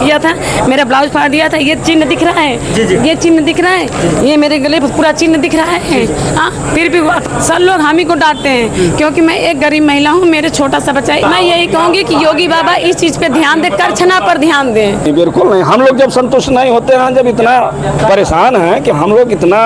किया था, मेरा ब्लाउज फाड़ दिया था। ये चिन्ह दिख रहा है, ये चिन्ह दिख रहा है, ये मेरे गले पर पूरा चिन्ह दिख रहा है। हाँ, फिर भी सब लोग हम ही को डांटते हैं क्योंकि मैं एक गरीब महिला हूँ, मेरे छोटा सा बच्चा है। मैं यही कहूँगी कि योगी बाबा इस चीज़ पे ध्यान दे, करछना पर ध्यान दें। बिल्कुल नहीं, हम लोग जब संतुष्ट नहीं होते हैं, जब इतना परेशान हैं कि हम लोग इतना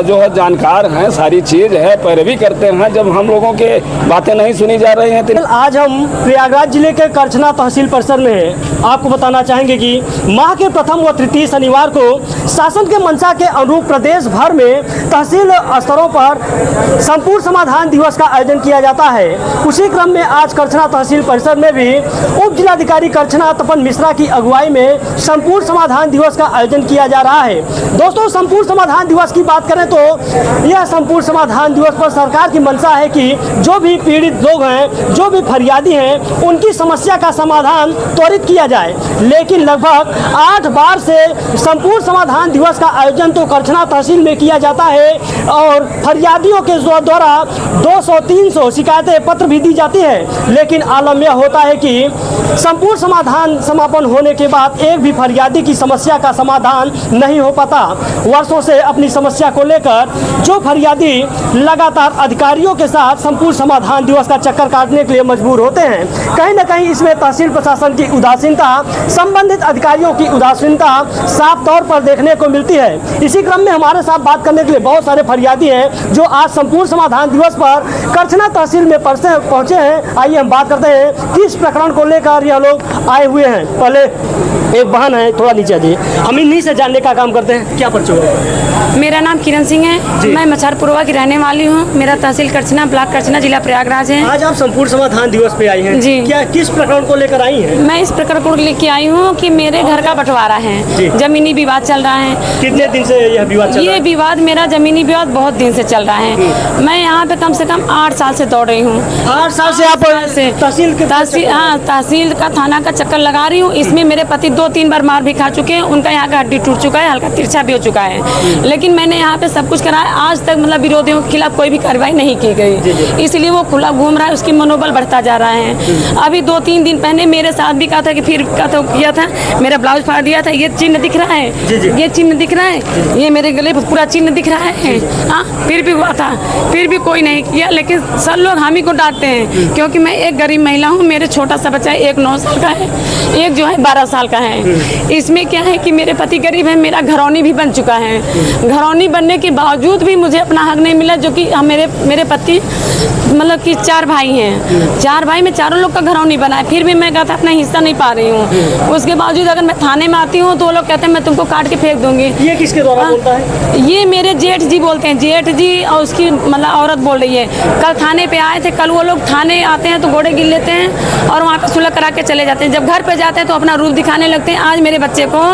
जो है जानकार हैं, सारी चीज़ है, पैरवी करते हैं, जब हम लोगों के बातें नहीं सुनी जा रही हैं। आज हम प्रयागराज जिले के करछना तहसील परिसर में हैं। आपको बताना चाहेंगे कि माह के प्रथम व तृतीय शनिवार को शासन के मंशा के अनुरूप प्रदेश भर में तहसील स्तरों पर संपूर्ण समाधान दिवस का आयोजन किया जाता है। उसी क्रम में आज करछना तहसील परिसर में भी उप जिलाधिकारी करछना तपन मिश्रा की अगुवाई में संपूर्ण समाधान दिवस का आयोजन किया जा रहा है। दोस्तों, संपूर्ण समाधान दिवस की बात करें तो यह संपूर्ण समाधान दिवस पर सरकार की मंशा है कि जो भी पीड़ित लोग हैं, जो भी फरियादी हैं, उनकी समस्या का समाधान त्वरित किया जाए। लेकिन लगभग 8 बार से संपूर्ण समाधान दिवस का आयोजन तो करछना तहसील में किया जाता है और फरियादियों के द्वारा 200-300 शिकायतें पत्र भी दी जाती है। लेकिन आलम यह होता है कि संपूर्ण समाधान समापन होने के बाद एक भी फरियादी की समस्या का समाधान नहीं हो पाता। वर्षों से अपनी समस्या को लेकर जो फरियादी लगातार अधिकारियों के साथ संपूर्ण समाधान दिवस का चक्कर काटने के लिए मजबूर होते हैं। कहीं न कहीं इसमें तहसील प्रशासन की उदासीनता, संबंधित अधिकारियों की उदासीनता साफ तौर पर देखने को मिलती है। इसी क्रम में हमारे साथ बात करने के लिए बहुत सारे फरियादी हैं जो आज संपूर्ण समाधान दिवस पर करछना तहसील में पहुंचे हैं। आइए हम बात करते हैं किस प्रकरण को लेकर यह लोग आए हुए हैं। पहले एक बहन है, थोड़ा नीचे आ जाइए, हम इन्हीं से जानने का काम करते हैं। क्या परिचय है? मेरा नाम किरण सिंह है, मैं मच्छरपुरवा की रहने वाली हूँ। मेरा तहसील करछना, ब्लॉक करछना, जिला प्रयागराज है। आज आप संपूर्ण समाधान दिवस पे आई हैं जी। क्या किस प्रकरण को लेकर आई हैं? मैं इस प्रकरण को लेके आई हूँ कि मेरे घर का बंटवारा है, जमीनी विवाद चल रहा है। कितने दिन से यह विवाद चल रहा है? ये विवाद, मेरा जमीनी विवाद बहुत दिन से चल रहा है। मैं यहाँ पे कम से कम 8 साल से दौड़ रही हूँ। 8 साल से आप तहसील का थाना का चक्कर लगा रही हूँ। इसमें मेरे पति 2-3 बार मार भी खा चुके हैं, उनका यहाँ का हड्डी टूट चुका है, हल्का तिरछा भी हो चुका है। लेकिन मैंने यहाँ पे सब कुछ कराया, आज तक मतलब विरोधियों के खिलाफ कोई भी कार्रवाई नहीं की गई। इसलिए वो खुला घूम रहा है, उसकी मनोबल बढ़ता जा रहा है। अभी 2-3 दिन पहले मेरे साथ भी कहा था कि फिर किया था, मेरा ब्लाउज फाड़ दिया था। ये चिन्ह दिख रहा है, ये चिन्ह दिख रहा है, ये मेरे गले पर पूरा चिन्ह दिख रहा है। हाँ, फिर भी हुआ था, फिर भी कोई नहीं किया। लेकिन सब लोग हम ही को डांटते हैं क्योंकि मैं एक गरीब महिला हूँ, मेरे छोटा सा बच्चा है, एक 9 साल का है, एक जो है 12 साल का है। इसमें क्या है कि मेरे पति गरीब है, मेरा घरौनी भी बन चुका है। घरौनी बनने के बावजूद भी मुझे अपना हक नहीं मिला, जो कि मेरे पति मतलब कि 4 भाई हैं, 4 भाई में चारों लोग का घरौनी बना है। फिर भी मैं कहता अपना हिस्सा नहीं पा रही हूँ। उसके बावजूद अगर मैं थाने में आती हूँ तो वो लोग कहते हैं मैं तुमको काट के फेंक दूंगी। ये किसके द्वारा बोलता है? ये मेरे जेठ जी बोलते हैं, जेठ जी, और उसकी मतलब औरत बोल रही है। कल थाने पे आए थे, कल वो लोग थाने आते हैं तो घोड़े गिर लेते हैं और वहाँ पे सुलह करा के चले जाते हैं। जब घर पे जाते हैं तो अपना रूप दिखाने लगते हैं। आज मेरे बच्चे को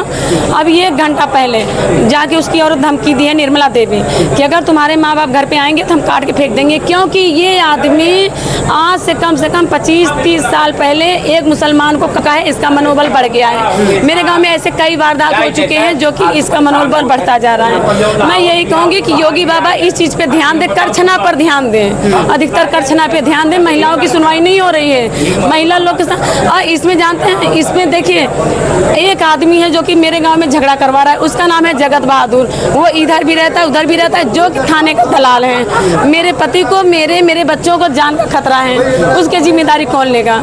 अभी 1 घंटा पहले जाके उसकी औरत धमकी दी है, निर्मला देवी, कि अगर तुम्हारे माँ बाप घर पे आएंगे तो हम काट के फेंक देंगे। क्योंकि ये आदमी आज से कम 25-30 साल पहले एक मुसलमान को कहा है, इसका मनोबल बढ़ गया है। मेरे गांव में ऐसे कई वारदात हो चुके हैं जो कि इसका मनोबल बढ़ता जा रहा है। मैं यही कहूँगी कि योगी बाबा इस चीज़ पे ध्यान दे, करछना पर ध्यान दें, अधिकतर करछना पे ध्यान दें। महिलाओं की सुनवाई नहीं हो रही है, महिला लोग के साथ। इसमें जानते हैं, इसमें देखिए एक आदमी है जो कि मेरे गाँव में झगड़ा करवा रहा है, उसका नाम है जगत बहादुर। वो इधर भी रहता है, उधर भी रहता है, जो कि थाने का दलाल है। मेरे पति को, मेरे बच्चों को जान का खतरा है, उसकी जिम्मेदारी कौन लेगा?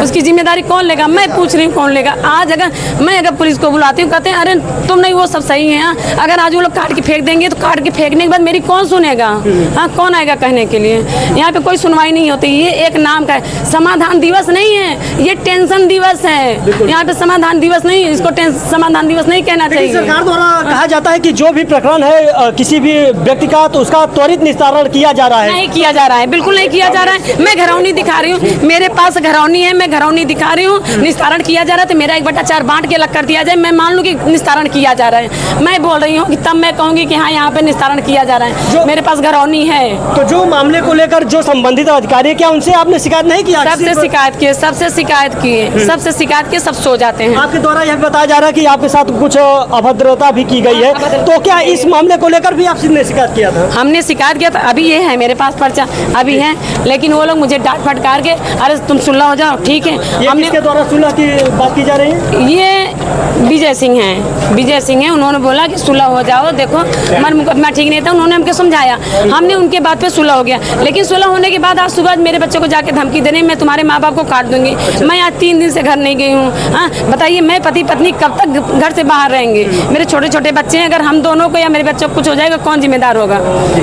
उसकी जिम्मेदारी कौन लेगा? मैं पूछ रही हूँ, कौन लेगा? आज अगर पुलिस को बुलाती हूँ, कहते हैं अरे तुम नहीं, वो सब सही है। अगर आज वो लोग काट के फेंक देंगे तो काट के फेंकने के बाद मेरी कौन सुनेगा? हाँ, कौन आएगा कहने के लिए? यहाँ पे कोई सुनवाई नहीं होती। ये एक नाम का है, समाधान दिवस नहीं है, ये टेंशन दिवस है। यहाँ पे समाधान दिवस नहीं, इसको समाधान दिवस नहीं कहना चाहिए। सरकार द्वारा कहा जाता है कि जो भी प्रकरण है किसी भी व्यक्ति का, तो उसका त्वरित निस्तारण किया जा रहा है। नहीं किया जा रहा है, बिल्कुल नहीं किया जा रहा है। मैं घरौनी दिखा रही हूँ, मेरे पास घरौनी है, मैं घरौनी दिखा रही हूँ। निस्तारण किया जा रहा है तो मेरा 1/4 बांट के अलग कर दिया जाए, मैं मान लूँ कि निस्तारण किया जा रहा है। मैं बोल रही हूँ कि तब मैं कहूँगी कि हाँ, यहाँ पे निस्तारण किया जा रहा है, मेरे पास घरौनी है। तो जो मामले को लेकर जो संबंधित अधिकारी, क्या उनसे आपने शिकायत नहीं किया? सबसे शिकायत की, सबसे शिकायत की, सब सो जाते हैं। आपके द्वारा यह बताया जा रहा है कि आपके साथ कुछ अभद्रता भी की गई है, तो क्या इस मामले को लेकर भी आपने शिकायत किया था? हमने शिकायत किया था, अभी ये है मेरे पास पर्चा अभी है, लेकिन वो लोग मुझे डांट फटकार के अरे तुम सुलह हो जाओ, ठीक है। हमने के द्वारा सुलह की बात की जा रही है। ये विजय सिंह हैं, उन्होंने बोला कि सुलह हो जाओ, देखो हमारा मुकदमा ठीक नहीं था, उन्होंने हमको समझाया, हमने उनके बात पे सुलह हो गया। लेकिन सुलह होने के बाद आज सुबह मेरे बच्चे को जाके धमकी दे रहे, मैं तुम्हारे माँ बाप को काट दूंगी। मैं आज 3 दिन से घर नहीं गई हूँ। हाँ बताइए, मैं पति पत्नी कब तक घर से बाहर रहेंगे? मेरे छोटे छोटे बच्चे हैं, अगर हम दोनों को या मेरे बच्चों को कुछ हो जाएगा कौन जिम्मेदार होगा?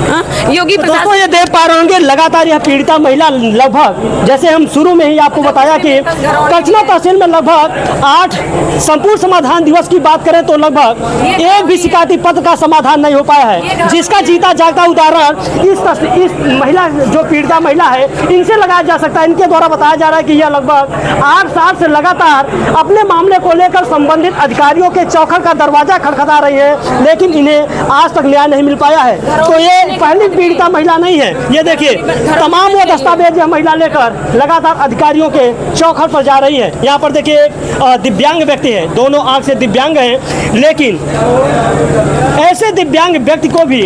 हाँ, योगी दोस्तों ये देख पा रहे होंगे लगातार यह पीड़िता महिला लगभग, जैसे हम शुरू में ही आपको बताया कि करछना तहसील में लगभग 8 संपूर्ण समाधान दिवस की बात करें तो लगभग एक भी शिकायती पत्र का समाधान नहीं हो पाया है, जिसका जीता जागता उदाहरण इस महिला जो पीड़िता महिला है इनसे लगाया जा सकता है। इनके द्वारा बताया जा रहा है कि यह लगभग 8 साल से लगातार अपने मामले को लेकर संबंधित अधिकारियों के चौखट का दरवाजा खटखटा रही है, लेकिन इन्हें आज तक न्याय नहीं मिल पाया है। तो ये पहली पीड़िता महिला नहीं है, ये देखिए तमाम वो दस्तावेज यह महिला लेकर लगातार अधिकारियों के चौखट पर जा रही है। यहाँ पर देखिए एक दिव्यांग व्यक्ति है, दोनों आंख से दिव्यांग हैं, लेकिन ऐसे दिव्यांग व्यक्ति को भी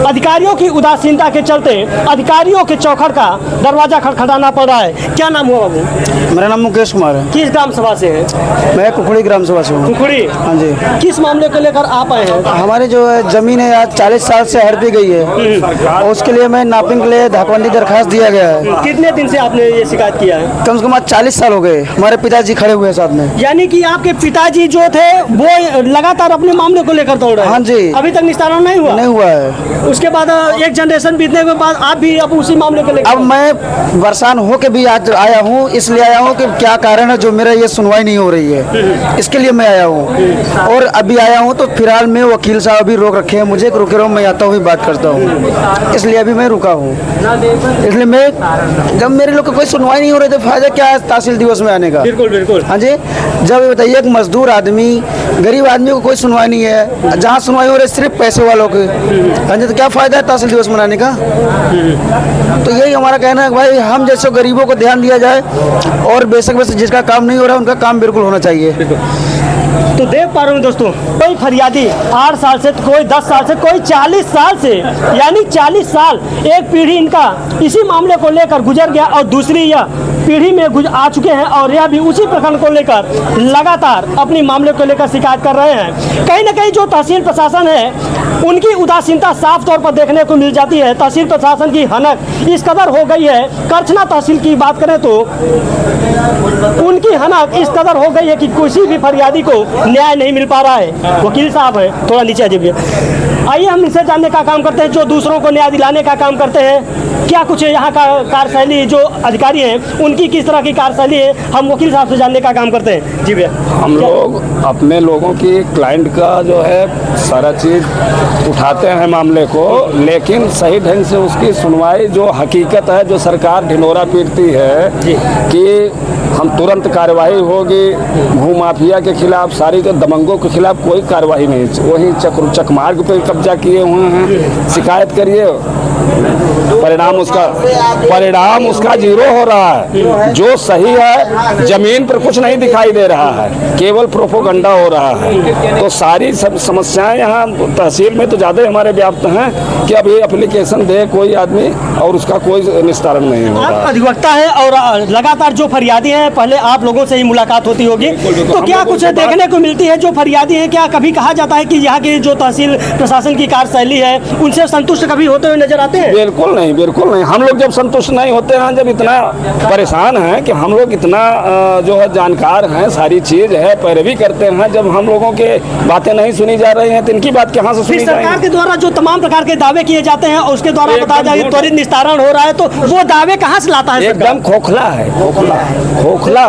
अधिकारियों की उदासीनता के चलते अधिकारियों के चौखट का दरवाजा खटखटाना पड़ रहा है। क्या नाम हुआ बाबू? मेरा नाम मुकेश कुमार है। किस ग्राम सभा से है? मैं कुखड़ी ग्राम सभा से हूँ। कुखड़ी? हाँ जी। किस मामले को लेकर आप आए हैं? हमारी जो है जमीन है आज 40 साल से हड़पी गई है, और उसके लिए मैं नापिंग के लिए धाकबंदी दरखास्त दिया गया है। कितने दिन से आपने ये शिकायत किया है? कम से कम 40 साल हो गए। हमारे पिताजी खड़े हुए हैं साथ में। यानी कि आपके पिताजी जो थे वो लगातार अपने मामले को लेकर दौड़ रहे हैं? हाँ जी। अभी तक निस्तारण नहीं हुआ? नहीं हुआ है। उसके बाद एक जनरेशन बीतने के बाद आप भी अब उसी मामले को लेकर? अब मैं परेशान हो के भी आज आया हूँ, इसलिए आया हूँ कि क्या कारण है जो मेरा ये सुनवाई नहीं हो रही है, इसके लिए मैं आया हूँ। और अभी आया हूँ तो फिलहाल में वकील साहब भी रोक रखे हैं मुझे, रुके रहो, मैं आता हूँ बात करता हूँ, इसलिए अभी मैं रुका हूँ। इसलिए मैं जब मेरे लोग कोई सुनवाई नहीं हो रही तो फायदा क्या है तहसील दिवस में आने का? बिल्कुल बिल्कुल। हाँ जी। जब बताइए एक मजदूर आदमी, गरीब आदमी को कोई सुनवाई नहीं है, जहाँ सुनवाई हो रही है सिर्फ पैसे वालों की। हाँ जी, तो क्या फायदा है तहसील दिवस मनाने का? तो यही हमारा कहना है कि भाई हम जैसे गरीबों को ध्यान दिया जाए, और बेशक जिसका काम नहीं हो रहा है उनका काम बिल्कुल होना चाहिए। तो देख पा रहे हो दोस्तों, कोई फरियादी 8 साल से, कोई 10 साल से, कोई 40 साल से, यानी 40 साल एक पीढ़ी इनका इसी मामले को लेकर गुजर गया, और दूसरी यह पीढ़ी में आ चुके हैं, और यह भी उसी प्रकरण को लेकर लगातार अपनी मामले को लेकर शिकायत कर रहे हैं। कहीं ना कहीं जो तहसील प्रशासन है उनकी उदासीनता साफ तौर पर देखने को मिल जाती है। तहसील प्रशासन की हनक इस कदर हो गई है, करछना तहसील की बात करें तो उनकी हनक इस कदर हो गई है कि किसी भी फरियादी को न्याय नहीं मिल पा रहा है। वकील साहब है, थोड़ा नीचे आ जाइए। आइए हम इनसे जानने का काम करते हैं जो दूसरों को न्याय दिलाने का काम करते हैं। क्या कुछ है यहाँ का कार्यशैली, जो अधिकारी हैं उनकी किस तरह की कार्यशैली है, हम वकील साहब से जानने का काम करते हैं। जी भैया। हम लोग अपने लोगों की क्लाइंट का जो है सारा चीज़ उठाते हैं मामले को, लेकिन सही ढंग से उसकी सुनवाई जो हकीकत है, जो सरकार ढिंढोरा पीटती है कि हम तुरंत कार्रवाई होगी, भू माफिया के खिलाफ, सारी जो दबंगों के खिलाफ कोई कार्रवाई नहीं। वहीं चकमार्ग पे कब्जा किए हुए हैं, शिकायत करिए, परिणाम उसका जीरो हो रहा है। जो सही है जमीन पर कुछ नहीं दिखाई दे रहा है, केवल प्रोपोगंडा हो रहा है। तो सारी सब समस्याएं यहाँ तहसील में तो ज़्यादा हमारे व्याप्त हैं कि अब ये एप्लीकेशन दे कोई आदमी और उसका कोई निस्तारण नहीं हो आप रहा। अधिवक्ता है और लगातार जो फरियादी हैं, पहले आप लोगों से ही मुलाकात होती होगी, तो क्या कुछ देखने को मिलती है जो फरियादी है? क्या कभी कहा जाता है कि यहाँ की जो तहसील प्रशासन की कार्यशैली है उनसे संतुष्ट कभी होते हुए नजर आते हैं? बिल्कुल नहीं, बिल्कुल नहीं। हम लोग जब संतुष्ट नहीं होते हैं, जब इतना परेशान हैं कि हम लोग इतना जो है जानकार हैं, सारी चीज़ है, पैरवी करते हैं, जब हम लोगों के बातें नहीं सुनी जा रही हैं तो इनकी बात कहाँ से सुनी सरकार जाएगी? के द्वारा जो तमाम प्रकार के दावे किए जाते हैं और उसके द्वारा बताया जाए त्वरित निस्तारण हो रहा है, तो वो दावे कहाँ से लाता है? एकदम खोखला है, खोखला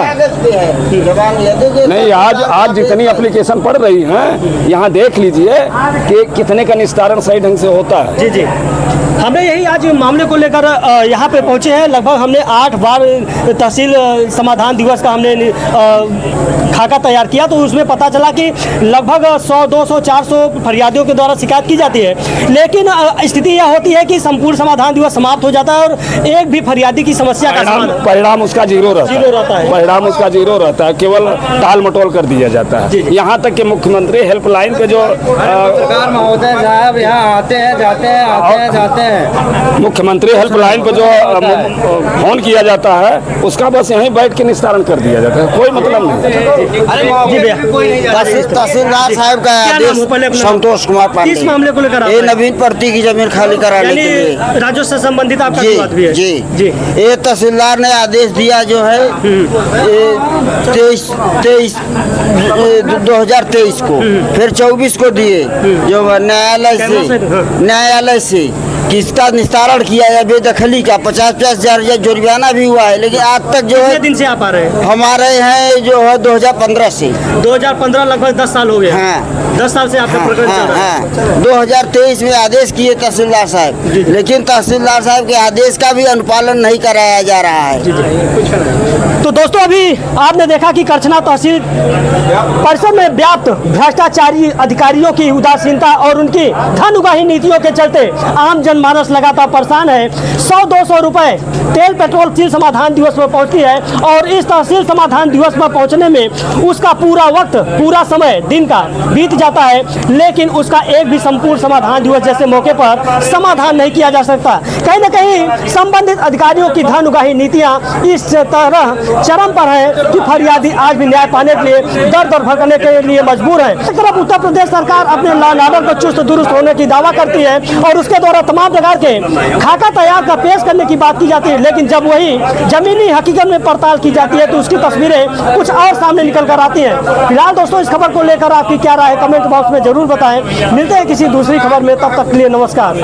नहीं। आज जितनी एप्लीकेशन पड़ रही हैं यहाँ देख लीजिए कि कितने का निस्तारण सही ढंग से होता है। जी जी। हमें यही आज मामले को लेकर यहाँ पे पहुँचे हैं। लगभग हमने 8 बार तहसील समाधान दिवस का हमने खाका तैयार किया, तो उसमें पता चला कि लगभग 100, 200, 400 फरियादियों के द्वारा शिकायत की जाती है, लेकिन स्थिति यह होती है कि संपूर्ण समाधान दिवस समाप्त हो जाता है और एक भी फरियादी की समस्या का परिणाम उसका जीरो रहता है। परिणाम उसका जीरो रहता है, केवल टाल मटोल कर दिया जाता है। यहाँ तक कि मुख्यमंत्री हेल्पलाइन पे जो सरकार महोदय साहब यहाँ आते हैं, जाते हैं, मुख्यमंत्री हेल्पलाइन पर जो फोन किया जाता है उसका बस यहीं बैठ के निस्तारण कर दिया जाता है, कोई मतलब नहीं। जी भैया, तहसीलदार साहब का क्या नाम हो पहले आदेश अपना? संतोष कुमार पांडे। किस मामले को लेकर ये आप आए? नवीन प्रति की जमीन खाली कराने के लिए। यानी राजस्व से संबंधित आपका जी बात भी है? जी जी। ये तहसीलदार ने आदेश दिया जो है 2023 को, फिर 24 को दिए, जो न्यायालय से किसका निस्तारण किया है बेदखली का 50-50 हजार जुर्माना भी हुआ है, लेकिन आज तक जो कितने है दिन से आप आ रहे हैं? हमारे हैं जो है 2015 से। 2015 लगभग 10 साल हो गए। हाँ। 10 साल से आपका प्रकरण चल रहा है। 2023 में आदेश किए तहसीलदार साहब, लेकिन तहसीलदार साहब के आदेश का भी अनुपालन नहीं कराया जा रहा है। तो दोस्तों, अभी आपने देखा कि करछना तहसील परिसर में व्याप्त भ्रष्टाचारी अधिकारियों की उदासीनता और उनकी धन उगाही नीतियों के चलते आम जनमानस लगातार परेशान है। 100-200 रुपए तेल पेट्रोल तहसील समाधान दिवस में पहुंचती है और इस तहसील समाधान दिवस में पहुंचने में उसका पूरा वक्त, पूरा समय दिन का बीत जाता है, लेकिन उसका एक भी संपूर्ण समाधान दिवस जैसे मौके पर समाधान नहीं किया जा सकता। कहीं न कहीं संबंधित अधिकारियों की धन उगाही नीतियां इस तरह चरम पर है कि फरियादी आज भी न्याय पाने के लिए दर दर भटकने के लिए मजबूर है। एक तरफ उत्तर प्रदेश सरकार अपने लॉ एंड ऑर्डर को चुस्त दुरुस्त होने की दावा करती है और उसके द्वारा तमाम प्रकार के खाका तैयार कर पेश करने की बात की जाती है, लेकिन जब वही जमीनी हकीकत में पड़ताल की जाती है तो उसकी तस्वीरें कुछ और सामने निकल कर आती हैं। फिलहाल दोस्तों, इस खबर को लेकर आपकी क्या राय है कमेंट बॉक्स में जरूर बताएं। मिलते हैं किसी दूसरी खबर में, तब तक के लिए नमस्कार।